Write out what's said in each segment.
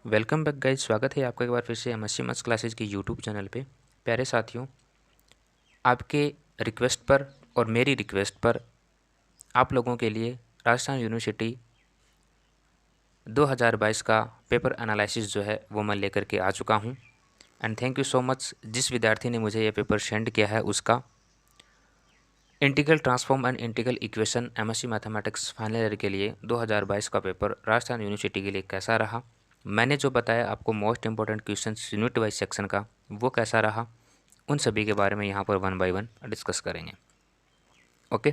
Welcome back guys. स्वागत है आपका एक बार फिर से एमएससी मैथ्स क्लासेस की यूट्यूब चैनल पे। प्यारे साथियों, आपके रिक्वेस्ट पर और मेरी रिक्वेस्ट पर आप लोगों के लिए राजस्थान यूनिवर्सिटी 2022 का पेपर एनालिसिस जो है वो मैं लेकर के आ चुका हूँ। And thank you so much जिस विद्यार्थी ने मुझे ये पेपर सेंड किया है उसका। Integral transform and integral equation MSc mathematics final year के लिए 2022 का पेपर राजस्थान यूनिवर्सिटी के लिए कैसा रहा, मैंने जो बताया आपको most important question unit wise section का वो कैसा रहा, उन सभी के बारे में यहाँ पर वन बाय वन डिस्कस करेंगे। ओके,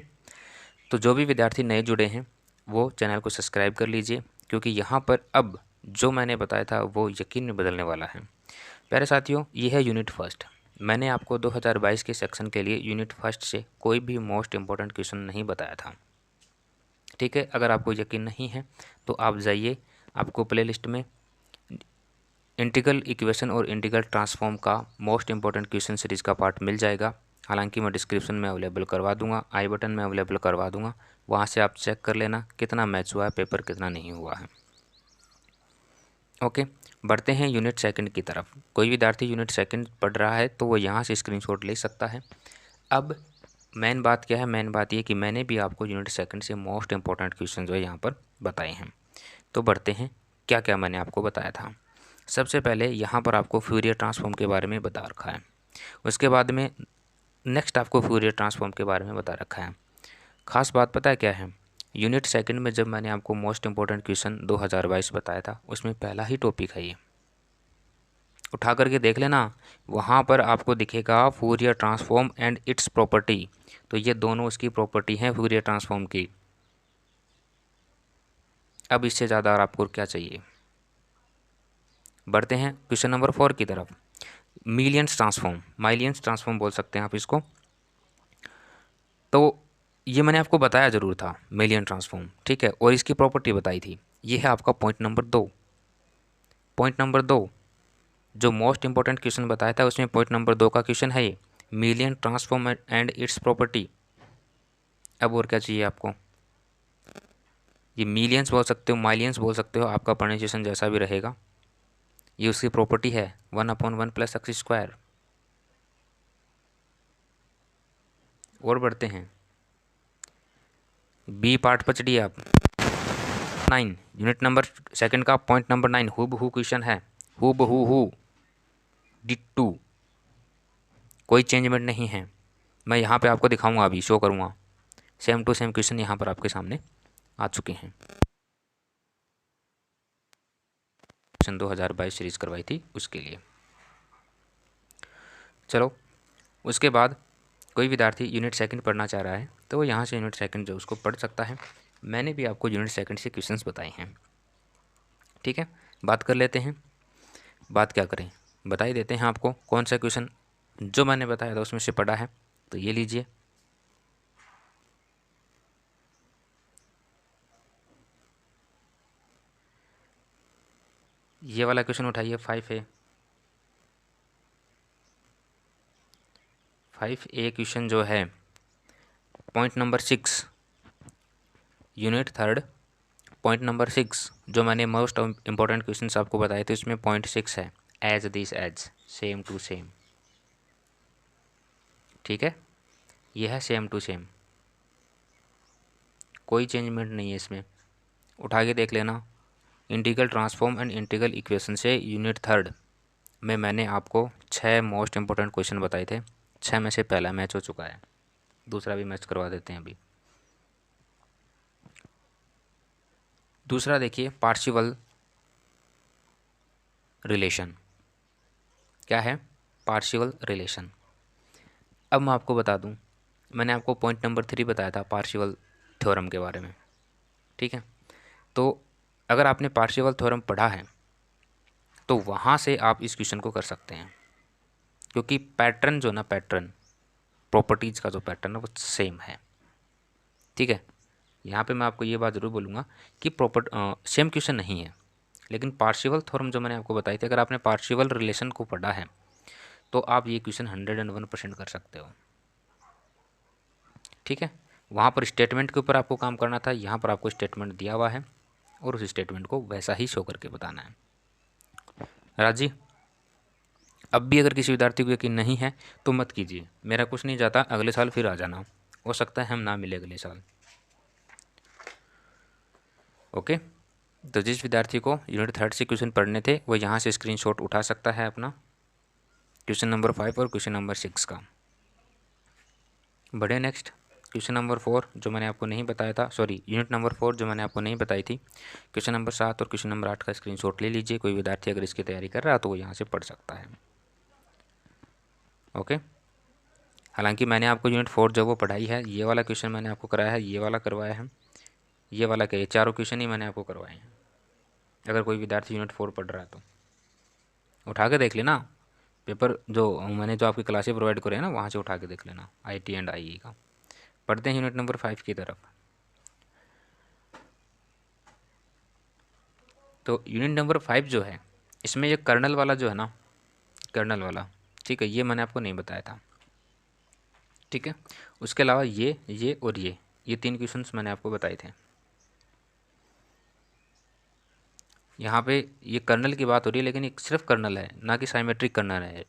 तो जो भी विद्यार्थी नए जुड़े हैं वो चैनल को सब्सक्राइब कर लीजिए, क्योंकि यहाँ पर अब जो मैंने बताया था वो यकीन में बदलने वाला है। प्यारे साथियों, ये है यूनिट फर्स्ट। मैंने आपको 2022 के सेक्शन के लिए यूनिट फर्स्ट से कोई भी मोस्ट इंपॉर्टेंट क्वेश्चन नहीं बताया था। ठीक है, अगर आपको यकीन नहीं है तो आप जाइए, आपको प्लेलिस्ट में इंटीग्रल इक्वेशन और इंटीग्रल ट्रांसफॉर्म का मोस्ट इंपॉर्टेंट क्वेश्चन सीरीज़ का पार्ट मिल जाएगा। हालांकि मैं डिस्क्रिप्शन में अवेलेबल करवा दूंगा, आई बटन में अवेलेबल करवा दूंगा, वहाँ से आप चेक कर लेना कितना मैच हुआ है पेपर, कितना नहीं हुआ है। ओके, बढ़ते हैं यूनिट सेकंड की तरफ। कोई विद्यार्थी यूनिट सेकंड पढ़ रहा है तो वो यहाँ से स्क्रीनशॉट ले सकता है। अब मेन बात क्या है, मेन बात ये कि मैंने भी आपको यूनिट सेकंड से मोस्ट इंपॉर्टेंट क्वेश्चन जो है यहाँ पर बताए हैं। तो बढ़ते हैं, क्या क्या मैंने आपको बताया था। सबसे पहले यहाँ पर आपको फ्यूरियर ट्रांसफॉर्म के बारे में बता रखा है। उसके बाद में नेक्स्ट आपको फ्यूरियर ट्रांसफॉर्म के बारे में बता रखा है। खास बात पता है क्या है, यूनिट सेकंड में जब मैंने आपको मोस्ट इंपॉर्टेंट क्वेश्चन 2022 बताया था उसमें पहला ही टॉपिक है ये, उठा करके देख लेना। वहाँ पर आपको दिखेगा Fourier transform and its property. तो ये दोनों उसकी प्रॉपर्टी हैं फ्यूरियर ट्रांसफॉर्म की। अब इससे ज़्यादा और आपको क्या चाहिए। बढ़ते हैं क्वेश्चन नंबर 4 की तरफ। मिलियंस ट्रांसफॉर्म, माइलियंस ट्रांसफॉर्म बोल सकते हैं आप इसको। तो ये मैंने आपको बताया ज़रूर था, मिलियन ट्रांसफॉर्म, ठीक है, और इसकी प्रॉपर्टी बताई थी। ये है आपका पॉइंट नंबर 2। पॉइंट नंबर 2 जो मोस्ट इंपॉर्टेंट क्वेश्चन बताया था उसमें पॉइंट नंबर 2 का क्वेश्चन है ये, million transform and its property. अब और क्या चाहिए आपको। ये मिलियंस बोल सकते हो, माइलियंस बोल सकते हो, आपका प्रोनाउंसिएशन जैसा भी रहेगा। ये उसकी प्रॉपर्टी है 1/1 + x²। और बढ़ते हैं, बी पार्ट पर चढ़िए आप। 9 यूनिट नंबर सेकंड का पॉइंट नंबर 9 हु बहू क्वेश्चन है। हु बहू हु डिट्टू, कोई चेंजमेंट नहीं है। मैं यहाँ पे आपको दिखाऊंगा, अभी शो करूँगा। सेम टू सेम क्वेश्चन यहाँ पर आपके सामने आ चुके हैं। क्वेश्चन 2022 सीरीज करवाई थी उसके लिए। चलो, उसके बाद कोई विद्यार्थी यूनिट सेकंड पढ़ना चाह रहा है तो वो यहाँ से यूनिट सेकंड जो उसको पढ़ सकता है। मैंने भी आपको यूनिट सेकंड से क्वेश्चंस बताए हैं। ठीक है, बात कर लेते हैं। बात क्या करें, बता ही देते हैं आपको कौन सा क्वेश्चन जो मैंने बताया था उसमें से पढ़ा है। तो ये लीजिए, ये वाला क्वेश्चन उठाइए। 5A, 5A क्वेश्चन जो है point number 6, unit third point number 6, जो मैंने मोस्ट इंपॉर्टेंट क्वेश्चंस आपको बताए थे उसमें पॉइंट 6 है, as this as, same to same. ठीक है, ये है सेम टू सेम, कोई चेंजमेंट नहीं है इसमें। उठा के देख लेना। Integral transform and integral equation से यूनिट थर्ड में मैंने आपको 6 मोस्ट इंपॉर्टेंट क्वेश्चन बताए थे। 6 में से पहला मैच हो चुका है, दूसरा भी मैच करवा देते हैं अभी। दूसरा देखिए, पार्शियल रिलेशन। क्या है, पार्शियल रिलेशन। अब मैं आपको बता दूं, मैंने आपको पॉइंट नंबर 3 बताया था पार्शियल थ्योरम के बारे में। ठीक है, तो अगर आपने पार्शियल थ्योरम पढ़ा है तो वहाँ से आप इस क्वेश्चन को कर सकते हैं, क्योंकि पैटर्न जो ना, पैटर्न प्रॉपर्टीज़ का जो पैटर्न है वो सेम है। ठीक है, यहाँ पे मैं आपको ये बात ज़रूर बोलूँगा कि सेम क्वेश्चन नहीं है, लेकिन पार्शियल थ्योरम जो मैंने आपको बताई थी, अगर आपने पार्शियल रिलेशन को पढ़ा है तो आप ये क्वेश्चन 101% कर सकते हो। ठीक है, वहाँ पर स्टेटमेंट के ऊपर आपको काम करना था, यहाँ पर आपको स्टेटमेंट दिया हुआ है और उस स्टेटमेंट को वैसा ही शो करके बताना है। राजी, अब भी अगर किसी विद्यार्थी को यकीन नहीं है तो मत कीजिए, मेरा कुछ नहीं जाता, अगले साल फिर आ जाना, हो सकता है हम ना मिले अगले साल। ओके, तो जिस विद्यार्थी को यूनिट 3 से क्वेश्चन पढ़ने थे वो यहाँ से स्क्रीनशॉट उठा सकता है अपना क्वेश्चन नंबर 5 और क्वेश्चन नंबर 6 का। बढ़े नेक्स्ट, क्वेश्चन नंबर 4 जो मैंने आपको नहीं बताया था, सॉरी यूनिट नंबर 4 जो मैंने आपको नहीं बताई थी, क्वेश्चन नंबर 7 और क्वेश्चन नंबर 8 का स्क्रीनशॉट ले लीजिए। कोई विद्यार्थी अगर इसकी तैयारी कर रहा है तो वो यहाँ से पढ़ सकता है। ओके, हालांकि मैंने आपको यूनिट 4 जो वो पढ़ाई है, ये वाला क्वेश्चन मैंने आपको कराया है, ये वाला करवाया है, ये वाला क्या, ये चारों क्वेश्चन ही मैंने आपको करवाए हैं। अगर कोई विद्यार्थी यूनिट 4 पढ़ रहा है तो उठा के देख लेना, पेपर जो मैंने जो आपकी क्लासें प्रोवाइड करे हैं ना वहाँ से उठा के देख लेना, IT एंड IE का। पढ़ते हैं यूनिट नंबर 5 की तरफ। तो यूनिट नंबर 5 जो है इसमें ये कर्नल वाला जो है ना, कर्नल वाला, ठीक है, ये मैंने आपको नहीं बताया था, ठीक है। उसके अलावा ये और ये 3 क्वेश्चंस मैंने आपको बताए थे। यहाँ पे ये कर्नल की बात हो रही है, लेकिन ये सिर्फ कर्नल है, ना कि साइमेट्रिक कर्नल है,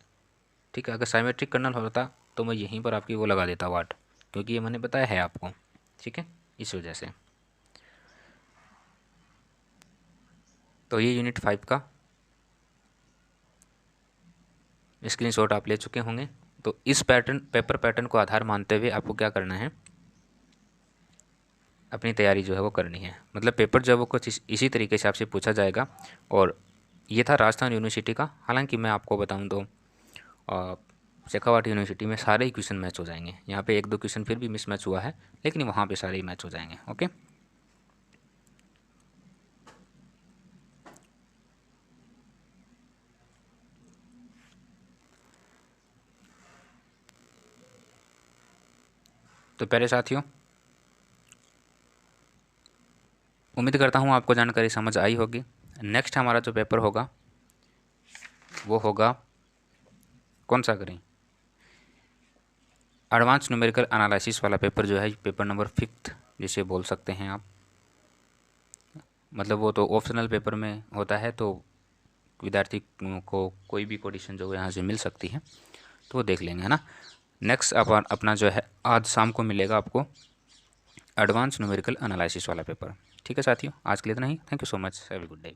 ठीक है। अगर साइमेट्रिक कर्नल होता तो मैं यहीं पर आपकी वो लगा देता वाट, क्योंकि ये मैंने बताया है आपको, ठीक है, इस वजह से। तो ये यूनिट 5 का स्क्रीनशॉट आप ले चुके होंगे। तो इस पेपर पैटर्न को आधार मानते हुए आपको क्या करना है, अपनी तैयारी जो है वो करनी है। मतलब पेपर जो है वो कुछ इसी तरीके से आपसे पूछा जाएगा। और ये था राजस्थान यूनिवर्सिटी का। हालांकि मैं आपको बताऊं तो शेखावाटी यूनिवर्सिटी में सारे ही क्वेश्चन मैच हो जाएंगे। यहाँ पे 1-2 क्वेश्चन फिर भी मिस मैच हुआ है, लेकिन वहाँ पे सारे ही मैच हो जाएंगे। ओके, तो प्यारे साथियों, उम्मीद करता हूँ आपको जानकारी समझ आई होगी। नेक्स्ट हमारा जो पेपर होगा वो होगा, कौन सा करें, एडवांस न्यूमेरिकल एनालिसिस वाला पेपर जो है, पेपर नंबर 5 जिसे बोल सकते हैं आप। मतलब वो तो ऑप्शनल पेपर में होता है, तो विद्यार्थी को कोई भी कंडीशन जो यहाँ से मिल सकती है तो वो देख लेंगे, है ना। नेक्स्ट अपना जो है आज शाम को मिलेगा आपको एडवांस न्यूमेरिकल एनालिसिस वाला पेपर। ठीक है साथियों, आज के लिए इतना ही। Thank you so much, have a good day.